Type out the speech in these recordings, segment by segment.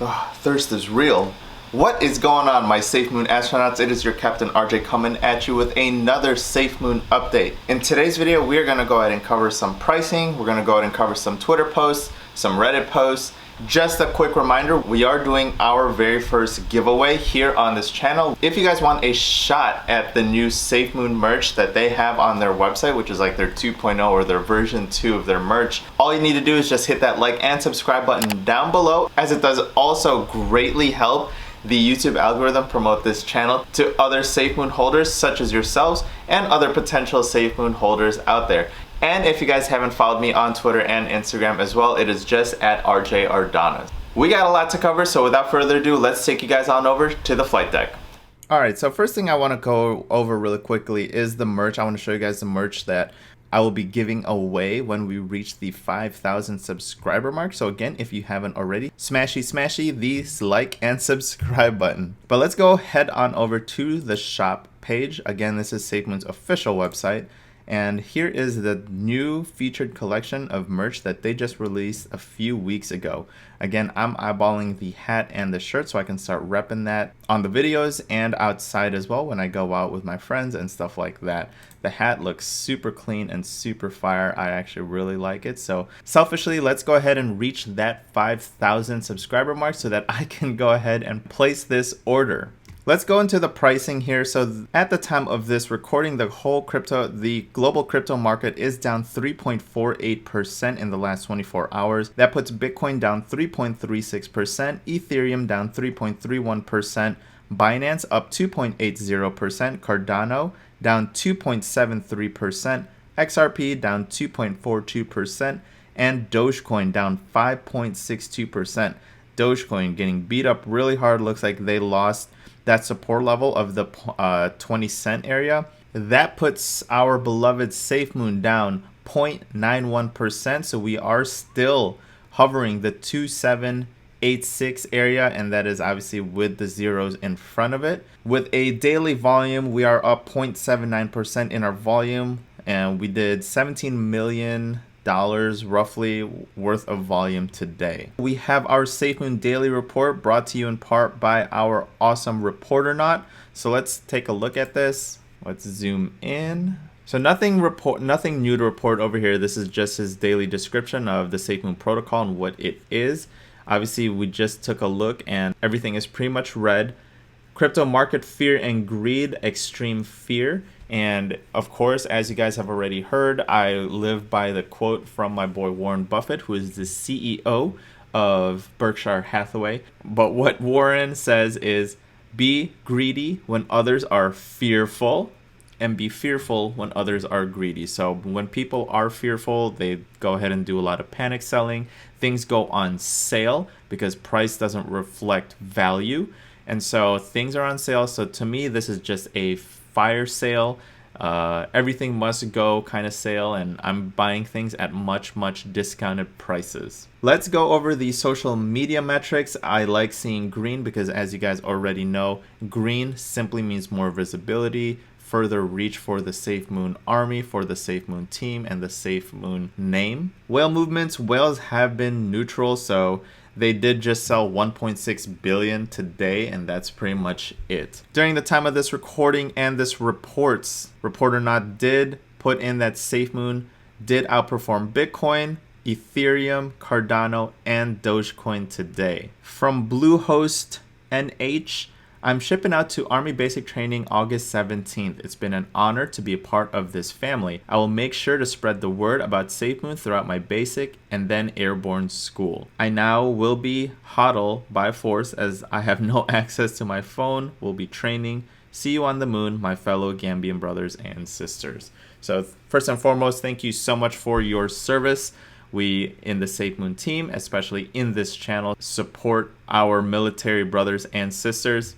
Thirst is real. What is going on, my SafeMoon astronauts? It is your Captain RJ coming at you with another SafeMoon update. In today's video, we are going to go ahead and cover some pricing. We're going to go ahead and cover some Twitter posts, some Reddit posts. Just a quick reminder, we are doing our very first giveaway here on this channel. If you guys want a shot at the new SafeMoon merch that they have on their website, which is like their 2.0 or their version 2 of their merch, all you need to do is just hit that like and subscribe button down below, as it does also greatly help the YouTube algorithm promote this channel to other SafeMoon holders such as yourselves and other potential SafeMoon holders out there. And if you guys haven't followed me on Twitter and Instagram as well, it is just at RJ Ardanas. We got a lot to cover, so without further ado, let's take you guys on over to the flight deck. Alright, so first thing I want to go over really quickly is the merch. I want to show you guys the merch that I will be giving away when we reach the 5,000 subscriber mark. So again, if you haven't already, smashy the like and subscribe button. But let's go head on over to the shop page. Again, this is SafeMoon's official website. And here is the new featured collection of merch that they just released a few weeks ago. Again, I'm eyeballing the hat and the shirt so I can start repping that on the videos and outside as well when I go out with my friends and stuff like that. The hat looks super clean and super fire. I actually really like it. So selfishly, let's go ahead and reach that 5,000 subscriber mark so that I can go ahead and place this order. Let's go into the pricing here. So at the time of this recording, the global crypto market is down 3.48% in the last 24 hours. That puts Bitcoin down 3.36%, Ethereum down 3.31%, Binance up 2.80%, Cardano down 2.73%, XRP down 2.42%, and Dogecoin down 5.62%. Dogecoin getting beat up really hard. Looks like they lost that support level of the 20 cent area. That puts our beloved SafeMoon down 0.91%. So we are still hovering the 2786 area, and that is obviously with the zeros in front of it. With a daily volume, we are up 0.79% in our volume, and we did $17 million roughly worth of volume today. We have our SafeMoon daily report brought to you in part by our awesome reporternaut. So let's take a look at this. Let's zoom in. So nothing new to report over here. This is just his daily description of the SafeMoon protocol and what it is. Obviously, we just took a look and everything is pretty much red. Crypto market fear and greed, extreme fear. And of course, as you guys have already heard, I live by the quote from my boy Warren Buffett, who is the CEO of Berkshire Hathaway. But what Warren says is, be greedy when others are fearful, and be fearful when others are greedy. So when people are fearful, they go ahead and do a lot of panic selling. Things go on sale because price doesn't reflect value. And so things are on sale. So to me, this is just a fire sale. Everything must go kind of sale, and I'm buying things at much discounted prices. Let's go over the social media metrics. I like seeing green because, as you guys already know, green simply means more visibility, further reach for the SafeMoon army, for the SafeMoon team, and the SafeMoon name. Whale movements, whales have been neutral, so they did just sell 1.6 billion today, and that's pretty much it. During the time of this recording and this reporternaut did put in that SafeMoon did outperform Bitcoin, Ethereum, Cardano, and Dogecoin today. From Bluehost NH, I'm shipping out to Army Basic Training August 17th. It's been an honor to be a part of this family. I will make sure to spread the word about SafeMoon throughout my basic and then airborne school. I now will be HODL by force as I have no access to my phone. Will be training. See you on the moon, my fellow Gambian brothers and sisters. So first and foremost, thank you so much for your service. We in the SafeMoon team, especially in this channel, support our military brothers and sisters.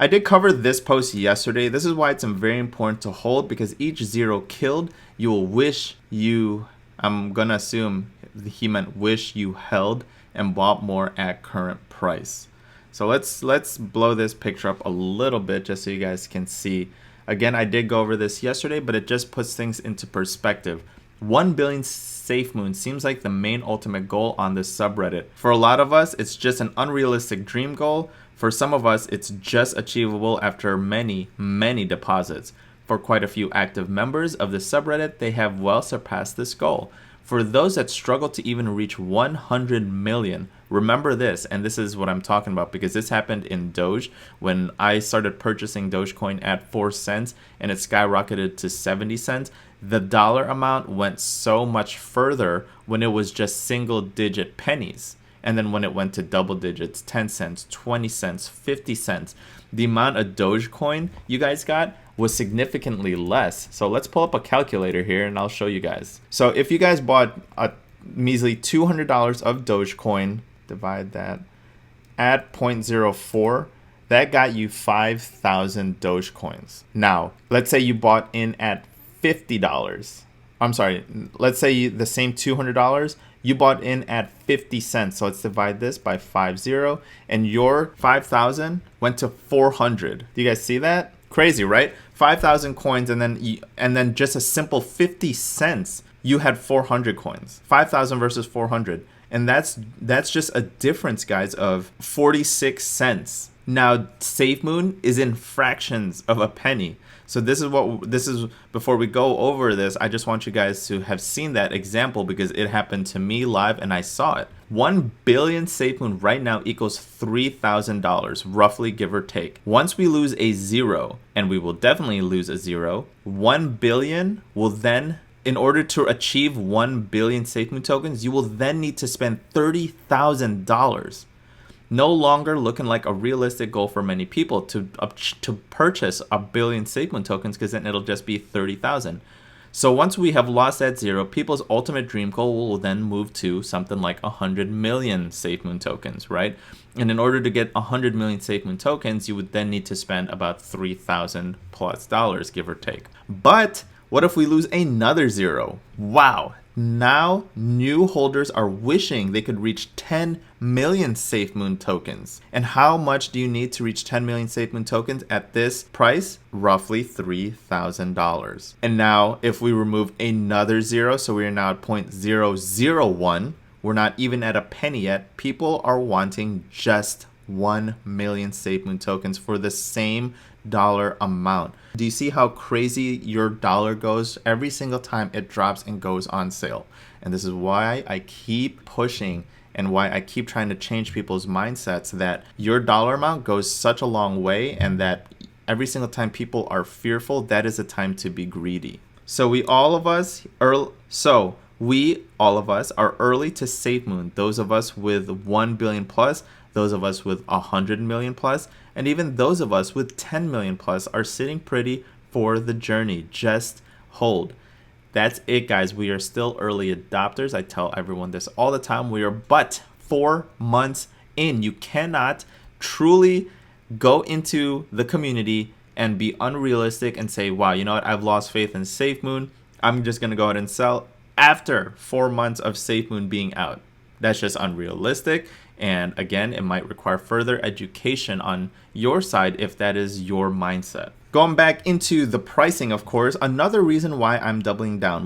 I did cover this post yesterday. This is why it's very important to hold, because each zero killed, you will wish you, I'm gonna assume he meant wish you held and bought more at current price. So let's blow this picture up a little bit just so you guys can see. Again, I did go over this yesterday, but it just puts things into perspective. 1 billion SafeMoon seems like the main ultimate goal on this subreddit. For a lot of us, it's just an unrealistic dream goal. For some of us, it's just achievable after many, many deposits. For quite a few active members of the subreddit, they have well surpassed this goal. For those that struggle to even reach 100 million, remember this, and this is what I'm talking about because this happened in Doge when I started purchasing Dogecoin at 4 cents and it skyrocketed to 70 cents. The dollar amount went so much further when it was just single digit pennies. And then when it went to double digits, 10 cents, 20 cents, 50 cents, the amount of Dogecoin you guys got was significantly less. So let's pull up a calculator here and I'll show you guys. So if you guys bought a measly $200 of Dogecoin, divide that at 0.04, that got you 5,000 Dogecoins. Now, let's say you bought in at $50. I'm sorry, let's say the same $200, you bought in at 50 cents. So let's divide this by 50 and your 5,000 went to 400. Do you guys see that? Crazy, right? 5,000 coins and then just a simple 50 cents, you had 400 coins. 5,000 versus 400. And that's just a difference, guys, of 46 cents. Now, SafeMoon is in fractions of a penny. So this is before we go over this, I just want you guys to have seen that example because it happened to me live and I saw it. 1 billion SafeMoon right now equals $3,000, roughly, give or take. Once we lose a zero, and we will definitely lose a zero, 1 billion will then, in order to achieve 1 billion SafeMoon tokens, you will then need to spend $30,000. No longer looking like a realistic goal for many people to purchase a billion SafeMoon tokens because then it'll just be 30,000. So once we have lost that zero, people's ultimate dream goal will then move to something like 100 million SafeMoon tokens, right? And in order to get 100 million SafeMoon tokens, you would then need to spend about $3,000 plus, give or take. But what if we lose another zero? Wow. Now, new holders are wishing they could reach 10 million SafeMoon tokens. And how much do you need to reach 10 million SafeMoon tokens at this price? Roughly $3,000. And now, if we remove another zero, so we are now at 0.001, we're not even at a penny yet. People are wanting just 1 million SafeMoon tokens for the same dollar amount. Do you see how crazy your dollar goes every single time it drops and goes on sale? And this is why I keep pushing and why I keep trying to change people's mindsets that your dollar amount goes such a long way and that every single time people are fearful, that is a time to be greedy. So we all of us are early to SafeMoon. Those of us with 1 billion plus, those of us with 100 million plus, and even those of us with 10 million plus are sitting pretty for the journey. Just hold. That's it, guys. We are still early adopters. I tell everyone this all the time. We are but 4 months in. You cannot truly go into the community and be unrealistic and say, wow, you know what? I've lost faith in SafeMoon. I'm just going to go ahead and sell after 4 months of SafeMoon being out. That's just unrealistic. And again, it might require further education on your side if that is your mindset. Going back into the pricing, of course, another reason why I'm doubling down.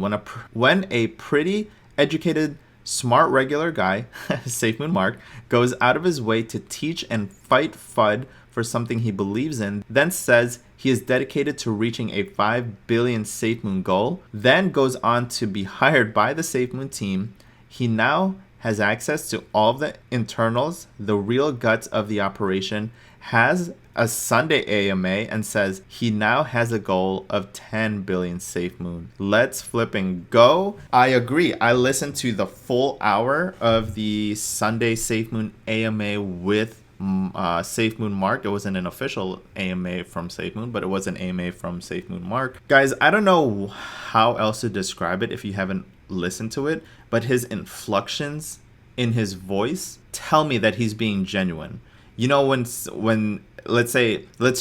When a pretty educated, smart, regular guy, SafeMoon Mark, goes out of his way to teach and fight FUD for something he believes in, then says he is dedicated to reaching a 5 billion SafeMoon goal, then goes on to be hired by the SafeMoon team, he now has access to all of the internals, the real guts of the operation, has a Sunday AMA, and says he now has a goal of 10 billion SafeMoon. Let's flipping go. I agree. I listened to the full hour of the Sunday SafeMoon AMA with SafeMoon Mark. It wasn't an official AMA from SafeMoon, but it was an AMA from SafeMoon Mark. Guys, I don't know how else to describe it if you haven't listened to it, but his inflections in his voice tell me that he's being genuine. You know, when let's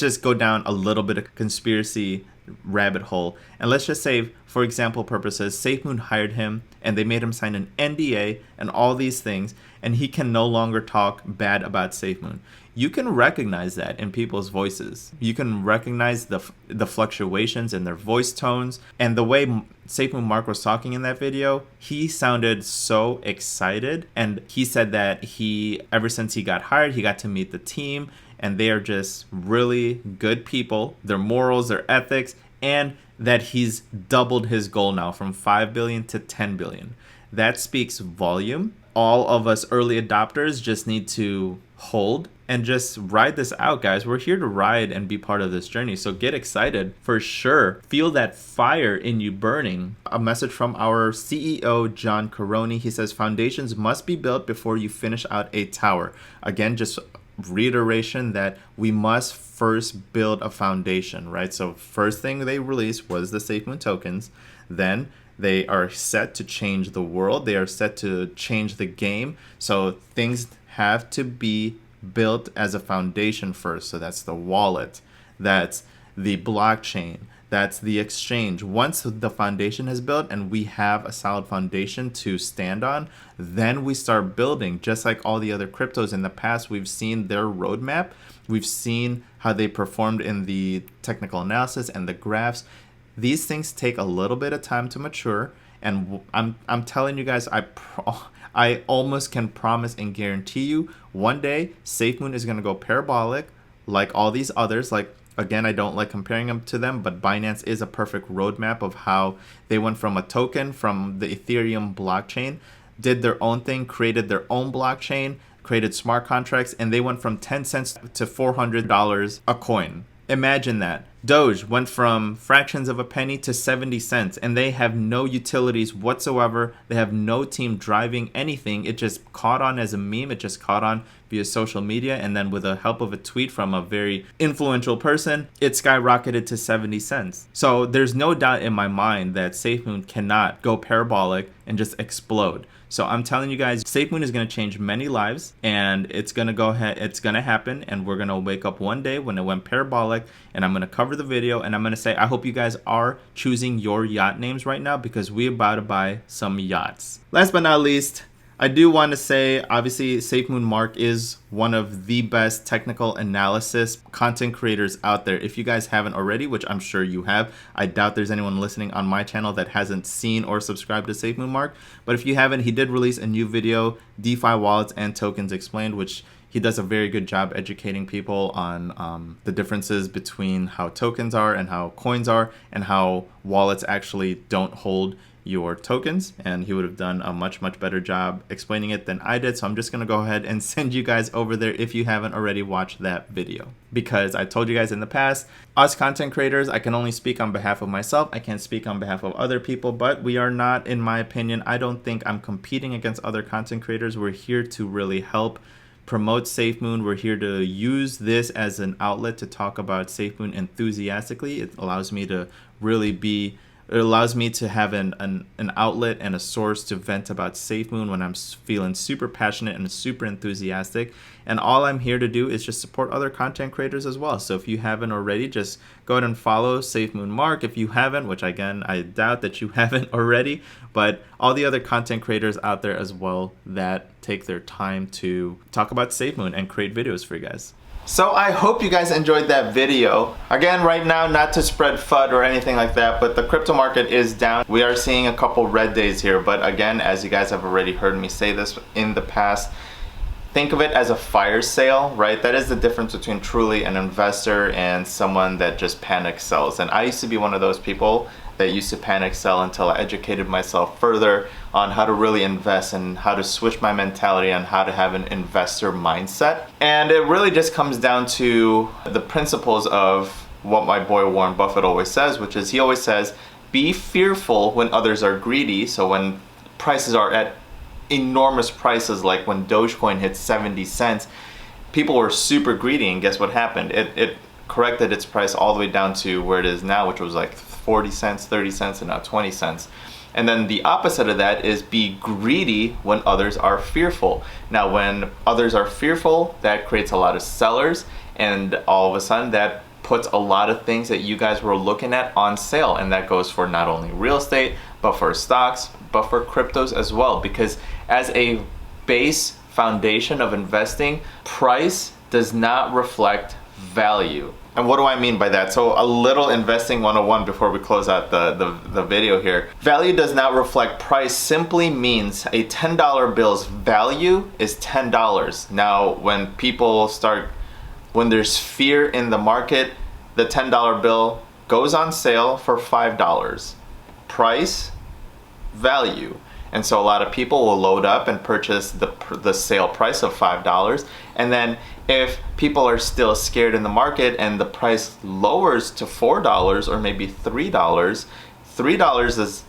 just go down a little bit of conspiracy rabbit hole. And let's just say, for example purposes, SafeMoon hired him and they made him sign an NDA and all these things, and he can no longer talk bad about SafeMoon. You can recognize that in people's voices. You can recognize the fluctuations in their voice tones, and the way SafeMoon Mark was talking in that video, he sounded so excited, and he said that ever since he got hired, he got to meet the team, and they are just really good people, their morals, their ethics, and that he's doubled his goal now from 5 billion to 10 billion. That speaks volume. All of us early adopters just need to hold and just ride this out, guys. We're here to ride and be part of this journey. So get excited for sure. Feel that fire in you burning. A message from our CEO, John Caroni. He says, foundations must be built before you finish out a tower. Again, just reiteration that we must first build a foundation, right? So first thing they released was the SafeMoon tokens. Then they are set to change the world. They are set to change the game. So things have to be built as a foundation first. So that's the wallet, that's the blockchain, that's the exchange. Once the foundation is built and we have a solid foundation to stand on, then we start building. Just like all the other cryptos in the past, we've seen their roadmap. We've seen how they performed in the technical analysis and the graphs. These things take a little bit of time to mature, and I'm telling you guys, I almost can promise and guarantee you one day SafeMoon is going to go parabolic like all these others. Like, again, I don't like comparing them to them, but Binance is a perfect roadmap of how they went from a token from the Ethereum blockchain, did their own thing, created their own blockchain, created smart contracts, and they went from 10 cents to $400 a coin. Imagine that. Doge went from fractions of a penny to 70 cents, and they have no utilities whatsoever. They have no team driving anything. It just caught on as a meme. It just caught on via social media, and then with the help of a tweet from a very influential person, it skyrocketed to 70 cents. So there's no doubt in my mind that SafeMoon cannot go parabolic and just explode. So I'm telling you guys, SafeMoon is going to change many lives, and it's going to go ahead. It's going to happen, and we're going to wake up one day when it went parabolic, and I'm going to cover the video, and I'm going to say, I hope you guys are choosing your yacht names right now, because we're about to buy some yachts. Last but not least, I do want to say, obviously, SafeMoon Mark is one of the best technical analysis content creators out there. If you guys haven't already, which I'm sure you have, I doubt there's anyone listening on my channel that hasn't seen or subscribed to SafeMoon Mark. But if you haven't, he did release a new video, DeFi Wallets and Tokens Explained, which he does a very good job educating people on the differences between how tokens are and how coins are, and how wallets actually don't hold your tokens, and he would have done a much better job explaining it than I did. So I'm just gonna go ahead and send you guys over there if you haven't already watched that video, because I told you guys in the past, us content creators, I can only speak on behalf of myself. I can't speak on behalf of other people, but we are not, in my opinion, I don't think I'm competing against other content creators. We're here to really help promote SafeMoon. We're here to use this as an outlet to talk about SafeMoon enthusiastically. It allows me to really it allows me to have an outlet and a source to vent about SafeMoon when I'm feeling super passionate and super enthusiastic. And all I'm here to do is just support other content creators as well. So if you haven't already, just go ahead and follow SafeMoon Mark. If you haven't, which again, I doubt that you haven't already, but all the other content creators out there as well that take their time to talk about SafeMoon and create videos for you guys. So I hope you guys enjoyed that video. Again, right now, not to spread FUD or anything like that, but the crypto market is down. We are seeing a couple red days here, but again, as you guys have already heard me say this in the past, think of it as a fire sale, right? That is the difference between truly an investor and someone that just panic sells. And I used to be one of those people that used to panic sell until I educated myself further on how to really invest and how to switch my mentality on how to have an investor mindset. And it really just comes down to the principles of what my boy Warren Buffett always says, which is, he always says, be fearful when others are greedy. So when prices are at enormous prices, like when Dogecoin hit 70 cents, people were super greedy, and guess what happened? It corrected its price all the way down to where it is now, which was like 40 cents, 30 cents, and now 20 cents. And then the opposite of that is be greedy when others are fearful. Now, when others are fearful, that creates a lot of sellers, and all of a sudden that puts a lot of things that you guys were looking at on sale, and that goes for not only real estate, but for stocks, but for cryptos as well, because as a base foundation of investing, price does not reflect value. And what do I mean by that? So a little investing 101 before we close out the video here. Value does not reflect price simply means a $10 bill's value is $10. Now, when there's fear in the market, the $10 bill goes on sale for $5. Price, value. And so a lot of people will load up and purchase the sale price of $5. And then if people are still scared in the market and the price lowers to $4 or maybe $3,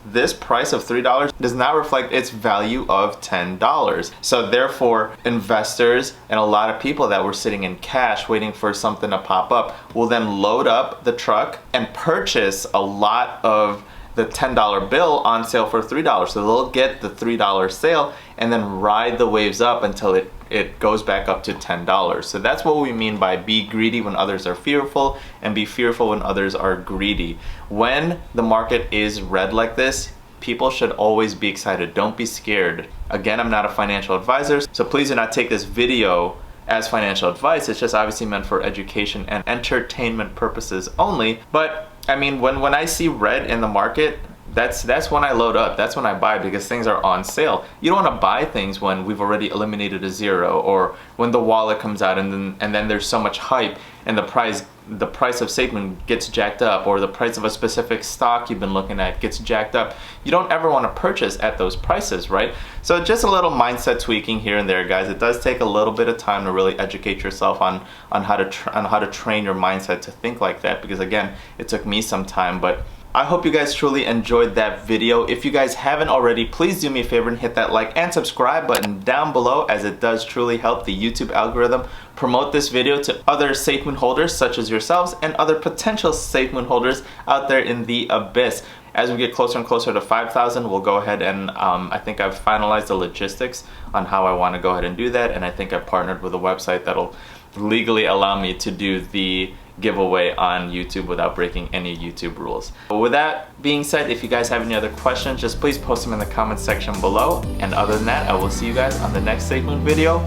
this price of $3 does not reflect its value of $10. So therefore, investors and a lot of people that were sitting in cash waiting for something to pop up will then load up the truck and purchase a lot of the $10 bill on sale for $3. So they'll get the $3 sale and then ride the waves up until it goes back up to $10. So that's what we mean by be greedy when others are fearful and be fearful when others are greedy. When the market is red like this, people should always be excited. Don't be scared. Again, I'm not a financial advisor, so please do not take this video as financial advice. It's just obviously meant for education and entertainment purposes only. But I mean, when I see red in the market, that's when I load up. That's when I buy, because things are on sale. You don't want to buy things when we've already eliminated a zero, or when the wallet comes out and then there's so much hype and the price of SafeMoon gets jacked up, or the price of a specific stock you've been looking at gets jacked up. You don't ever want to purchase at those prices, right? So just a little mindset tweaking here and there, guys. It does take a little bit of time to really educate yourself on how to train your mindset to think like that, because again, it took me some time. But I hope you guys truly enjoyed that video. If you guys haven't already, please do me a favor and hit that like and subscribe button down below, as it does truly help the YouTube algorithm promote this video to other SafeMoon holders such as yourselves and other potential SafeMoon holders out there in the abyss. As we get closer and closer to 5,000, we'll go ahead and I think I've finalized the logistics on how I want to go ahead and do that, and I think I've partnered with a website that'll legally allow me to do the giveaway on YouTube without breaking any YouTube rules. But with that being said, if you guys have any other questions, just please post them in the comment section below. And other than that, I will see you guys on the next SafeMoon video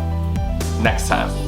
next time.